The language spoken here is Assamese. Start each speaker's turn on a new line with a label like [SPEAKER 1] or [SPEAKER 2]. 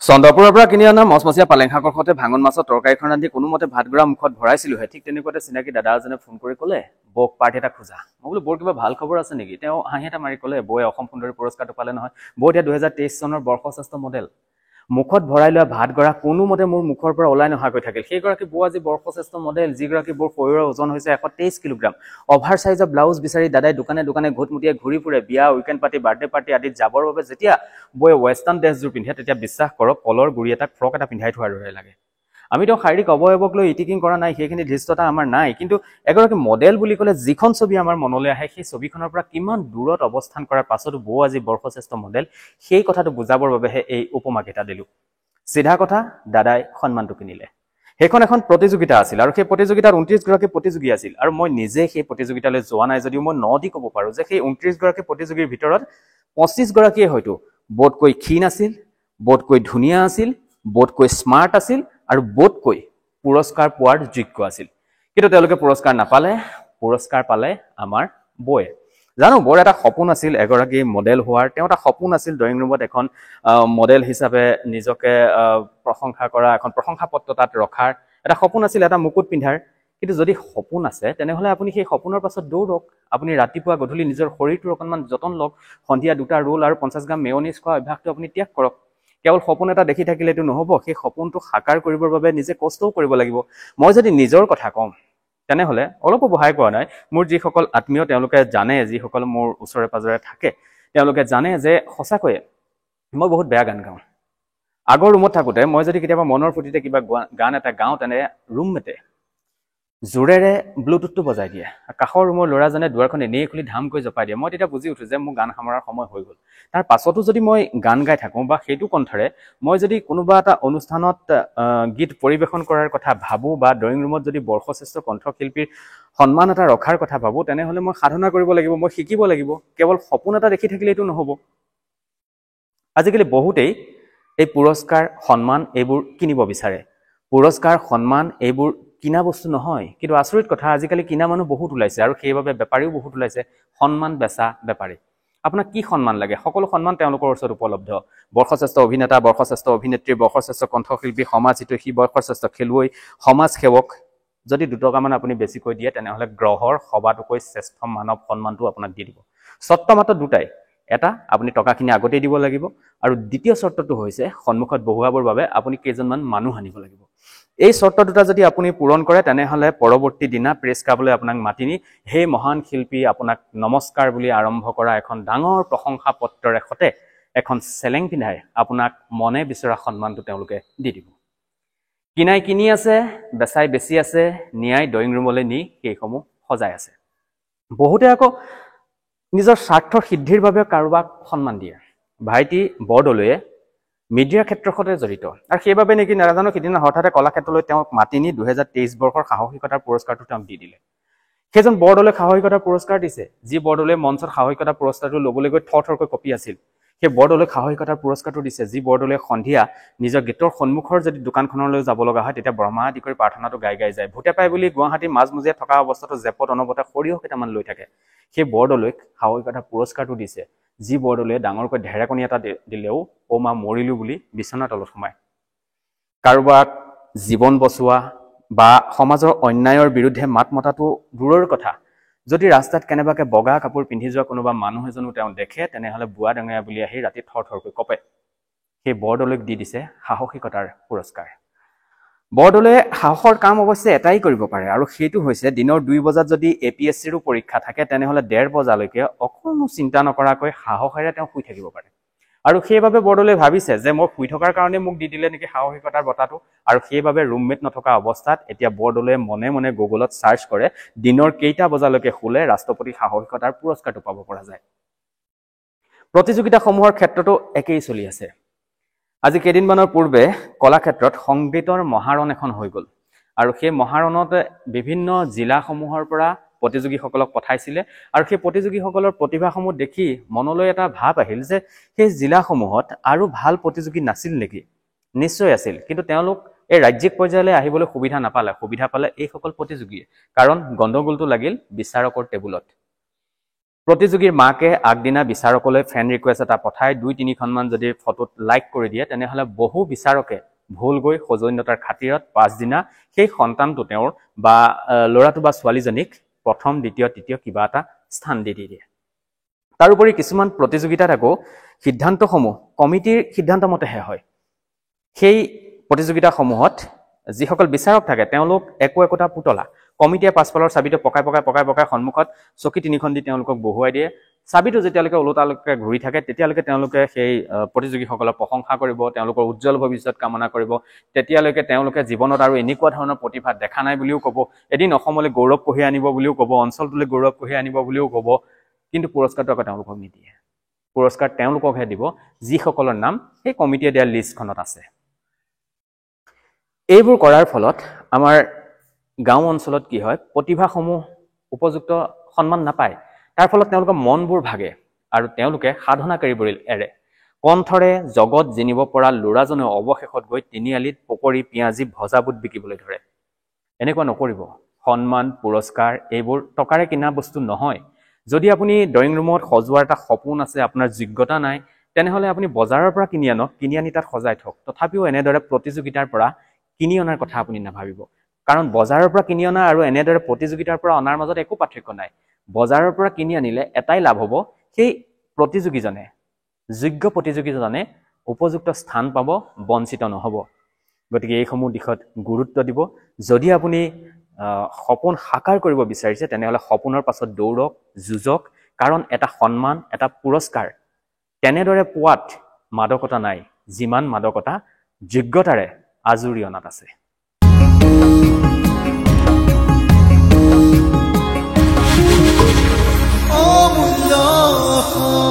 [SPEAKER 1] চন্দ্ৰপুৰৰ পৰা কিনি অনা মচমচীয়া পালেং শাকৰ সৈতে ভাঙন মাছৰ তৰকাৰীখন ৰান্ধি কোনোমতে ভাতগৰা মুখত ভৰাইছিলোহে ঠিক তেনেকুৱাতে চিনাকি দাদা এজনে ফোন কৰি ক'লে বৌক পাৰ্টি এটা খোজা। মই বোলো বৌৰ কিবা ভাল খবৰ আছে নেকি? তেওঁ হাঁহি এটা মাৰি ক'লে বৌয়ে অসম সুন্দৰী পুৰস্কাৰটো পালে নহয়। বৌ এতিয়া 2023 চনৰ বৰ্ষশ্ৰেষ্ঠ মডেল। মুখত ভৰাই লোৱা ভাতগৰা কোনোমতে মোৰ মুখৰ পৰা ওলাই নহাকৈ থাকিল। সেইগৰাকী বৌ আজি বৰ্ষশ্ৰেষ্ঠ মডেল, যিগৰাকী বৌৰ শৰীৰৰ ওজন হৈছে 123 কিলোগ্ৰাম। অভাৰ চাইজৰ ব্লাউজ বিচাৰি দাদাই দোকানে দোকানে ঘুটমুটিয়াই ঘূৰি ফুৰে। বিয়া, উইকেণ্ড পাৰ্টি, বাৰ্থডে পাৰ্টি আদিত যাবৰ বাবে যেতিয়া বৌয়ে ৱেষ্টাৰ্ণ ড্ৰেছযোৰ পিন্ধে তেতিয়া বিশ্বাস কৰক কলৰ গুৰি এটাক ফ্ৰক এটা পিন্ধাই থোৱাৰ দৰে লাগে। আমি তেওঁ শাৰীৰিক অৱয়ৱক লৈ ইটিকিং কৰা নাই, সেইখিনি ধৃষ্টতা আমাৰ নাই, কিন্তু এগৰাকী মডেল বুলি ক'লে যিখন ছবি আমাৰ মনলৈ আহে সেই ছবিখনৰ পৰা কিমান দূৰত অৱস্থান কৰাৰ পাছতো বৌ আজি বৰ্ষশ্ৰেষ্ঠ মডেল, সেই কথাটো বুজাবৰ বাবেহে এই উপমাকেইটা দিলোঁ। চিধা কথা, দাদাই সন্মানটো কিনিলে। সেইখন এখন প্ৰতিযোগিতা আছিল আৰু সেই প্ৰতিযোগিতাত 29 গৰাকী প্ৰতিযোগী আছিল আৰু মই নিজে সেই প্ৰতিযোগিতালৈ যোৱা নাই যদিও মই নদি ক'ব পাৰোঁ যে সেই 29 গৰাকী প্ৰতিযোগীৰ ভিতৰত 25 গৰাকীয়ে হয়তো বোধকৈ ক্ষীণ আছিল, বোধকৈ ধুনীয়া আছিল, বোধকৈ স্মাৰ্ট আছিল আৰু বোধকৈ পুৰস্কাৰ পোৱাৰ যোগ্য আছিল। কিন্তু তেওঁলোকে পুৰস্কাৰ নাপালে, পুৰস্কাৰ পালে আমাৰ বৌয়ে। জানো বৰ এটা সপোন আছিল এগৰাকী মডেল হোৱাৰ, তেওঁ এটা সপোন আছিল ড্ৰয়িং ৰুমত এখন মডেল হিচাপে নিজকে প্ৰশংসা কৰা, এখন প্ৰশংসা পত্ৰ তাত ৰখাৰ এটা সপোন আছিল, এটা মুকুট পিন্ধাৰ। কিন্তু যদি সপোন আছে তেনেহ'লে আপুনি সেই সপোনৰ পাছত দৌৰক। আপুনি ৰাতিপুৱা গধূলি নিজৰ শৰীৰটোৰ অকণমান যতন লওক, সন্ধিয়া 2টা ৰোল আৰু 50 গ্ৰাম মেয়নিজ খোৱা অভ্যাসটো আপুনি ত্যাগ কৰক। কেৱল সপোন এটা দেখি থাকিলেতো নহ'ব, সেই সপোনটো সাকাৰ কৰিবৰ বাবে নিজে কষ্টও কৰিব লাগিব। মই যদি নিজৰ কথা কওঁ তেনেহ'লে অলপো বহাই কোৱা নাই, মোৰ যিসকল আত্মীয় তেওঁলোকে জানে, যিসকল মোৰ ওচৰে পাজৰে থাকে তেওঁলোকে জানে যে সঁচাকৈয়ে মই বহুত বেয়া গান গাওঁ। আগৰ ৰুমত থাকোঁতে মই যদি কেতিয়াবা মনৰ ফুটিতে কিবা গান এটা গাওঁ তেনে ৰুমমেটে জোৰেৰে ব্লুটুথটো বজাই দিয়ে। কাষৰ ৰুমৰ ল'ৰাজনে দুৱাৰখন এনেই খুলি ধামকৈ জপাই দিয়ে। মই তেতিয়া বুজি উঠোঁ যে মোৰ গান সামৰাৰ সময় হৈ গ'ল। তাৰ পাছতো যদি মই গান গাই থাকোঁ বা সেইটো কণ্ঠৰে মই যদি কোনোবা এটা অনুষ্ঠানত গীত পৰিৱেশন কৰাৰ কথা ভাবোঁ বা ড্ৰয়িং ৰুমত যদি বৰ্ষশ্ৰেষ্ঠ কণ্ঠশিল্পীৰ সন্মান এটা ৰখাৰ কথা ভাবোঁ তেনেহ'লে মই সাধনা কৰিব লাগিব, মই শিকিব লাগিব। কেৱল সপোন এটা দেখি থাকিলে এইটো নহ'ব। আজিকালি বহুতেই এই পুৰস্কাৰ সন্মান এইবোৰ কিনিব বিচাৰে। পুৰস্কাৰ সন্মান এইবোৰ কিনা বস্তু নহয়, কিন্তু আচৰিত কথা আজিকালি কিনা মানুহ বহুত ওলাইছে আৰু সেইবাবে বেপাৰীও বহুত ওলাইছে, সন্মান বেচা বেপাৰী। আপোনাক কি সন্মান লাগে? সকলো সন্মান তেওঁলোকৰ ওচৰত উপলব্ধ। বৰ্ষশ্ৰেষ্ঠ অভিনেতা, বৰ্ষশ্ৰেষ্ঠ অভিনেত্ৰী, বৰ্ষশ্ৰেষ্ঠ কণ্ঠশিল্পী, সমাজ হিতৈষী, বৰ্ষশ্ৰেষ্ঠ খেলুৱৈ, সমাজ সেৱক। যদি 2 টকামান আপুনি বেছিকৈ দিয়ে তেনেহ'লে গ্ৰহৰ সবাতোকৈ শ্ৰেষ্ঠ মানৱ সন্মানটো আপোনাক দি দিব। চৰ্ত মাত্ৰ 2টাই। এটা, আপুনি টকাখিনি আগতেই দিব লাগিব আৰু দ্বিতীয় চৰ্তটো হৈছে সন্মুখত বহুৱাবৰ বাবে আপুনি কেইজনমান মানুহ আনিব লাগিব। এই চৰ্ত 2টা যদি আপুনি পূৰণ কৰে তেনেহ'লে পৰৱৰ্তী দিনা প্ৰেছ ক্লাবলৈ আপোনাক মাতি নি সেই মহান শিল্পী আপোনাক নমস্কাৰ বুলি আৰম্ভ কৰা এখন ডাঙৰ প্ৰশংসা পত্ৰৰে সতে এখন চেলেং পিন্ধাই আপোনাক মনে বিচৰা সন্মানটো তেওঁলোকে দি দিব। কিনাই কিনি আছে, বেচাই বেছি আছে, নিয়াই ড্ৰয়িং ৰুমলৈ নি সেইসমূহ সজাই আছে। বহুতে আকৌ নিজৰ স্বাৰ্থৰ সিদ্ধিৰ বাবে কাৰোবাক সন্মান দিয়ে। ভাইটি বৰদলৈয়ে মিডিয়াৰ ক্ষেত্ৰৰ সৈতে জড়িত আৰু সেইবাবে নেকি নাজানো সিদিনা হঠাতে কলাক্ষেত্ৰলৈ তেওঁক মাতি নি 2023 বৰ্ষৰ সাহসিকতাৰ পুৰস্কাৰটো তেওঁক দি দিলে। সেইজন বৰদলৈ সাহসিকতাৰ পুৰস্কাৰ দিছে, যি বৰদলৈ মঞ্চত সাহসিকতাৰ পুৰস্কাৰটো ল'বলৈ গৈ থৰথৰকৈ কঁপি আছিল। সেই বৰদলৈ সাহসিকতাৰ পুৰস্কাৰটো দিছে, যি বৰদলৈ সন্ধিয়া নিজৰ গেটৰ সন্মুখৰ যদি দোকানখনলৈ যাব লগা হয় তেতিয়া ব্ৰহ্মা আদি কৰি প্ৰাৰ্থনাটো গাই গাই যায়। ভূতে পাই বুলি গুৱাহাটী মাজমজিয়াত থকা অৱস্থাতো জেপত অনবতে সৰিয়হ কেইটামান লৈ থাকে। সেই বৰদলৈক সাহসিকতাৰ পুৰস্কাৰটো দিছে, যি বৰদলৈয়ে ডাঙৰকৈ ঢেৰেকনি এটা দিলেও অ' মা মৰিলো বুলি বিচনাৰ তলত সোমায়। কাৰোবাক জীৱন বচোৱা বা সমাজৰ অন্যায়ৰ বিৰুদ্ধে মাত মতাটো দূৰৰ কথা, যদি ৰাস্তাত কেনেবাকে বগা কাপোৰ পিন্ধি যোৱা কোনোবা মানুহ এজনো তেওঁ দেখে তেনেহ'লে বুঢ়া ডাঙৰীয়া বুলি আহি ৰাতি থৰথৰকৈ কঁপে। সেই বৰদলৈক দি দিছে সাহসিকতাৰ পুৰস্কাৰ। বৰদলৈয়ে সাহসৰ কাম অৱশ্যে এটাই কৰিব পাৰে আৰু সেইটো হৈছে দিনৰ 2 বজাত যদি APSCৰো পৰীক্ষা থাকে তেনেহ'লে 1:30 বজালৈকে অকণো চিন্তা নকৰাকৈ সাহসেৰে তেওঁ শুই থাকিব পাৰে। আৰু সেইবাবে বৰদলৈয়ে ভাবিছে যে মই শুই থকাৰ কাৰণে মোক দি দিলে নেকি সাহসিকতাৰ বঁটাটো, আৰু সেইবাবে ৰুমমেট নথকা অৱস্থাত এতিয়া বৰদলৈয়ে মনে মনে গুগলত চাৰ্চ কৰে দিনৰ কেইটা বজালৈকে শুলে ৰাষ্ট্ৰপতি সাহসিকতাৰ পুৰস্কাৰটো পাব পৰা যায়। প্ৰতিযোগিতাসমূহৰ ক্ষেত্ৰতো একেই চলি আছে। আজি কেইদিনমানৰ পূৰ্বে কলাক্ষেত্ৰত সংগীতৰ মহাৰণ এখন হৈ গ'ল আৰু সেই মহাৰণত বিভিন্ন জিলাসমূহৰ পৰা প্ৰতিযোগীসকলক পঠাইছিলে আৰু সেই প্ৰতিযোগীসকলৰ প্ৰতিভাসমূহ দেখি মনলৈ এটা ভাৱ আহিল যে সেই জিলাসমূহত আৰু ভাল প্ৰতিযোগী নাছিল নেকি? নিশ্চয় আছিল, কিন্তু তেওঁলোক এই ৰাজ্যিক পৰ্যায়লৈ আহিবলৈ সুবিধা নাপালে। সুবিধা পালে এইসকল প্ৰতিযোগীয়ে, কাৰণ গণ্ডগোলটো লাগিল বিচাৰকৰ টেবুলত। প্ৰতিযোগীৰ মাকে আগদিনা বিচাৰকলৈ ফ্ৰেণ্ড ৰিকুৱেষ্ট এটা পঠাই 2-3খনমান যদি ফটোত লাইক কৰি দিয়ে তেনেহ'লে বহু বিচাৰকে ভুল গৈ সৌজন্যতাৰ খাতিৰত পাছদিনা সেই সন্তানটো তেওঁৰ বা ল'ৰাটো বা ছোৱালীজনীক প্ৰথম দ্বিতীয় তৃতীয় কিবা এটা স্থান দি দিয়ে তাৰোপৰি কিছুমান প্ৰতিযোগিতাত আকৌ সিদ্ধান্তসমূহ কমিটিৰ সিদ্ধান্ত মতেহে হয় সেই প্ৰতিযোগিতাসমূহত যিসকল বিচাৰক থাকে তেওঁলোক একোটা পুতলা কমিটিয়ে পাছফালৰ চাবিটো পকাই সন্মুখত চকী 3খন দি তেওঁলোকক বহুৱাই দিয়ে চাবিটো যেতিয়ালৈকে ওলোটালৈকে ঘূৰি থাকে তেতিয়ালৈকে তেওঁলোকে সেই প্ৰতিযোগীসকলৰ প্ৰশংসা কৰিব তেওঁলোকৰ উজ্জ্বল ভৱিষ্যত কামনা কৰিব তেতিয়ালৈকে তেওঁলোকে জীৱনত আৰু এনেকুৱা ধৰণৰ প্ৰতিভা দেখা নাই বুলিও ক'ব এদিন অসমলৈ গৌৰৱ কঢ়িয়াই আনিব বুলিও ক'ব অঞ্চলটোলৈ গৌৰৱ কঢ়িয়াই আনিব বুলিও ক'ব কিন্তু পুৰস্কাৰটো আকৌ তেওঁলোকক নিদিয়ে পুৰস্কাৰ তেওঁলোককহে দিব যিসকলৰ নাম সেই কমিটিয়ে দিয়া লিষ্টখনত আছে এইবোৰ কৰাৰ ফলত আমাৰ গাঁও অঞ্চলত কি হয় প্ৰতিভাসমূহ উপযুক্ত সন্মান নাপায় তাৰ ফলত তেওঁলোকৰ মনবোৰ ভাগে আৰু তেওঁলোকে সাধনাকাৰীবোৰ এৰে কণ্ঠৰে জগত জিনিব পৰা ল'ৰাজনে অৱশেষত গৈ তিনিআলিত পকৰি পিঁয়াজি ভজাবুট বিকিবলৈ ধৰে এনেকুৱা নকৰিব সন্মান পুৰস্কাৰ এইবোৰ টকাৰে কিনা বস্তু নহয় যদি আপুনি ড্ৰয়িং ৰুমত সজোৱাৰ এটা সপোন আছে আপোনাৰ যোগ্যতা নাই তেনেহ'লে আপুনি বজাৰৰ পৰা কিনি আনি তাত সজাই থওক তথাপিও এনেদৰে প্ৰতিযোগিতাৰ পৰা কিনি অনাৰ কথা আপুনি নাভাবিব কাৰণ বজাৰৰ পৰা কিনি অনা আৰু এনেদৰে প্ৰতিযোগিতাৰ পৰা অনাৰ মাজত একো পাৰ্থক্য নাই বজাৰৰ পৰা কিনি আনিলে এটাই লাভ হ'ব সেই প্ৰতিযোগীজনে যোগ্য প্ৰতিযোগীজনে উপযুক্ত স্থান পাব বঞ্চিত নহ'ব গতিকে এইসমূহ দিশত গুৰুত্ব দিব যদি আপুনি সপোন সাকাৰ কৰিব বিচাৰিছে তেনেহ'লে সপোনৰ পাছত দৌৰক যুঁজক কাৰণ এটা সন্মান এটা পুৰস্কাৰ তেনেদৰে পোৱাত মাদকতা নাই যিমান মাদকতা যোগ্যতাৰে আজুৰি অনাত আছে
[SPEAKER 2] Oh,